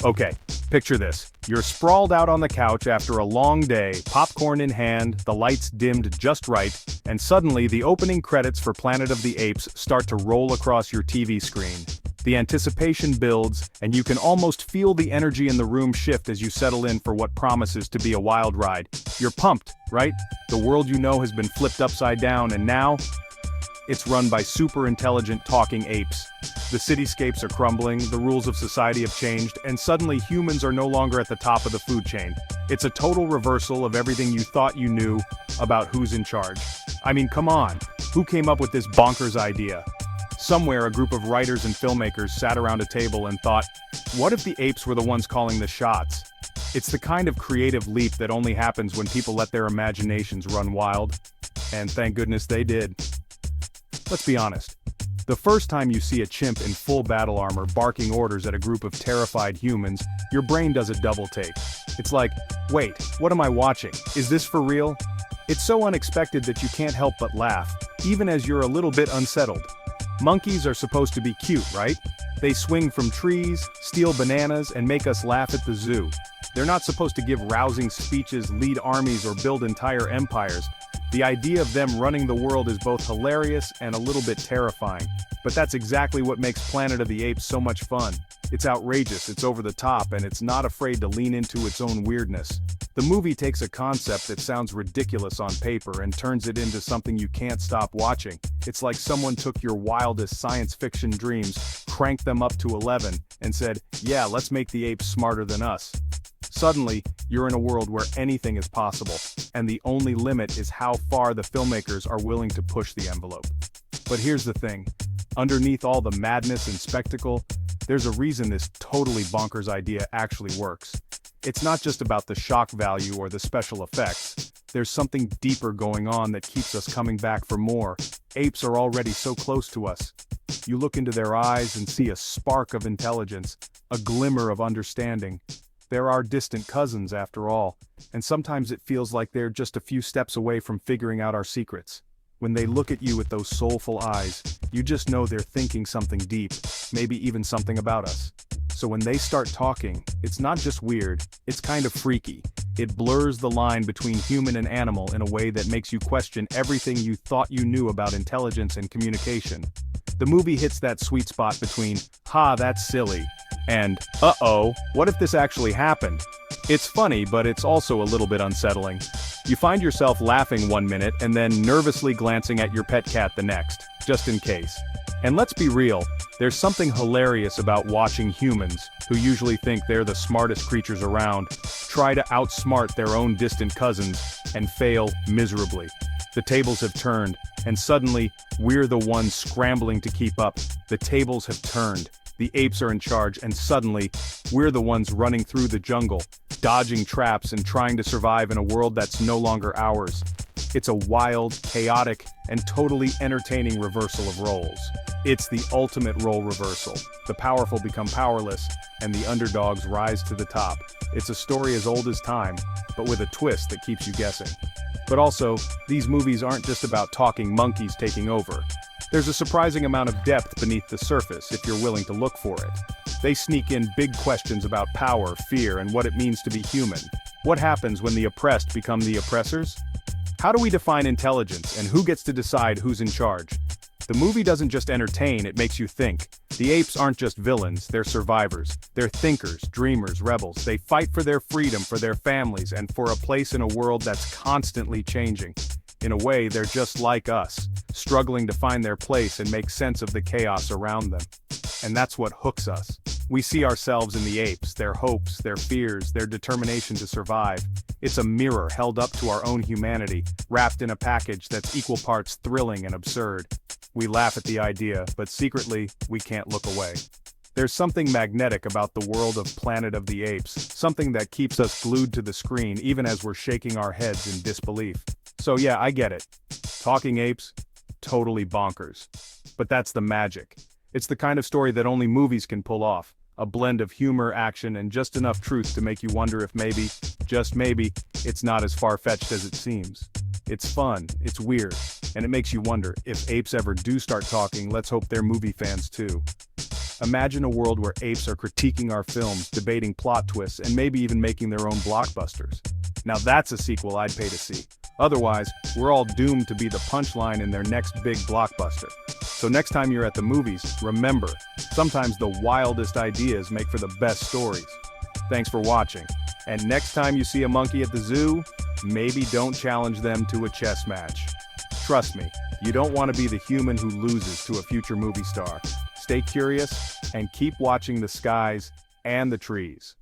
Okay, picture this. You're sprawled out on the couch after a long day, popcorn in hand, the lights dimmed just right, and suddenly the opening credits for Planet of the Apes start to roll across your TV screen. The anticipation builds, and you can almost feel the energy in the room shift as you settle in for what promises to be a wild ride. You're pumped, right? The world you know has been flipped upside down, and now it's run by super intelligent talking apes. The cityscapes are crumbling, the rules of society have changed, and suddenly humans are no longer at the top of the food chain. It's a total reversal of everything you thought you knew about who's in charge. I mean, come on, who came up with this bonkers idea? Somewhere a group of writers and filmmakers sat around a table and thought, what if the apes were the ones calling the shots? It's the kind of creative leap that only happens when people let their imaginations run wild. And thank goodness they did. Let's be honest. The first time you see a chimp in full battle armor barking orders at a group of terrified humans, your brain does a double take. It's like, wait, what am I watching? Is this for real? It's so unexpected that you can't help but laugh, even as you're a little bit unsettled. Monkeys are supposed to be cute, right? They swing from trees, steal bananas, and make us laugh at the zoo. They're not supposed to give rousing speeches, lead armies, or build entire empires. The idea of them running the world is both hilarious and a little bit terrifying. But that's exactly what makes Planet of the Apes so much fun. It's outrageous, it's over the top, and it's not afraid to lean into its own weirdness. The movie takes a concept that sounds ridiculous on paper and turns it into something you can't stop watching. It's like someone took your wildest science fiction dreams, cranked them up to 11, and said, yeah, let's make the apes smarter than us. Suddenly, you're in a world where anything is possible, and the only limit is how far the filmmakers are willing to push the envelope. But here's the thing. Underneath all the madness and spectacle, there's a reason this totally bonkers idea actually works. It's not just about the shock value or the special effects. There's something deeper going on that keeps us coming back for more. Apes are already so close to us. You look into their eyes and see a spark of intelligence, a glimmer of understanding. They're our distant cousins after all, and sometimes it feels like they're just a few steps away from figuring out our secrets. When they look at you with those soulful eyes, you just know they're thinking something deep, maybe even something about us. So when they start talking, it's not just weird, it's kind of freaky. It blurs the line between human and animal in a way that makes you question everything you thought you knew about intelligence and communication. The movie hits that sweet spot between, ha, that's silly, and, uh-oh, what if this actually happened? It's funny, but it's also a little bit unsettling. You find yourself laughing one minute and then nervously glancing at your pet cat the next, just in case. And let's be real, there's something hilarious about watching humans, who usually think they're the smartest creatures around, try to outsmart their own distant cousins, and fail miserably. The tables have turned, and suddenly, we're the ones scrambling to keep up. The tables have turned. The apes are in charge, and suddenly, we're the ones running through the jungle, dodging traps and trying to survive in a world that's no longer ours. It's a wild, chaotic, and totally entertaining reversal of roles. It's the ultimate role reversal. The powerful become powerless, and the underdogs rise to the top. It's a story as old as time, but with a twist that keeps you guessing. But also, these movies aren't just about talking monkeys taking over. There's a surprising amount of depth beneath the surface if you're willing to look for it. They sneak in big questions about power, fear, and what it means to be human. What happens when the oppressed become the oppressors? How do we define intelligence, and who gets to decide who's in charge? The movie doesn't just entertain, it makes you think. The apes aren't just villains, they're survivors. They're thinkers, dreamers, rebels. They fight for their freedom, for their families, and for a place in a world that's constantly changing. In a way, they're just like us, struggling to find their place and make sense of the chaos around them. And that's what hooks us. We see ourselves in the apes, their hopes, their fears, their determination to survive. It's a mirror held up to our own humanity, wrapped in a package that's equal parts thrilling and absurd. We laugh at the idea, but secretly, we can't look away. There's something magnetic about the world of Planet of the Apes, something that keeps us glued to the screen even as we're shaking our heads in disbelief. So yeah, I get it. Talking apes? Totally bonkers. But that's the magic. It's the kind of story that only movies can pull off. A blend of humor, action, and just enough truth to make you wonder if maybe, just maybe, it's not as far-fetched as it seems. It's fun, it's weird, and it makes you wonder, if apes ever do start talking, let's hope they're movie fans too. Imagine a world where apes are critiquing our films, debating plot twists, and maybe even making their own blockbusters. Now that's a sequel I'd pay to see. Otherwise, we're all doomed to be the punchline in their next big blockbuster. So next time you're at the movies, remember, sometimes the wildest ideas make for the best stories. Thanks for watching. And next time you see a monkey at the zoo, maybe don't challenge them to a chess match. Trust me, you don't want to be the human who loses to a future movie star. Stay curious and keep watching the skies and the trees.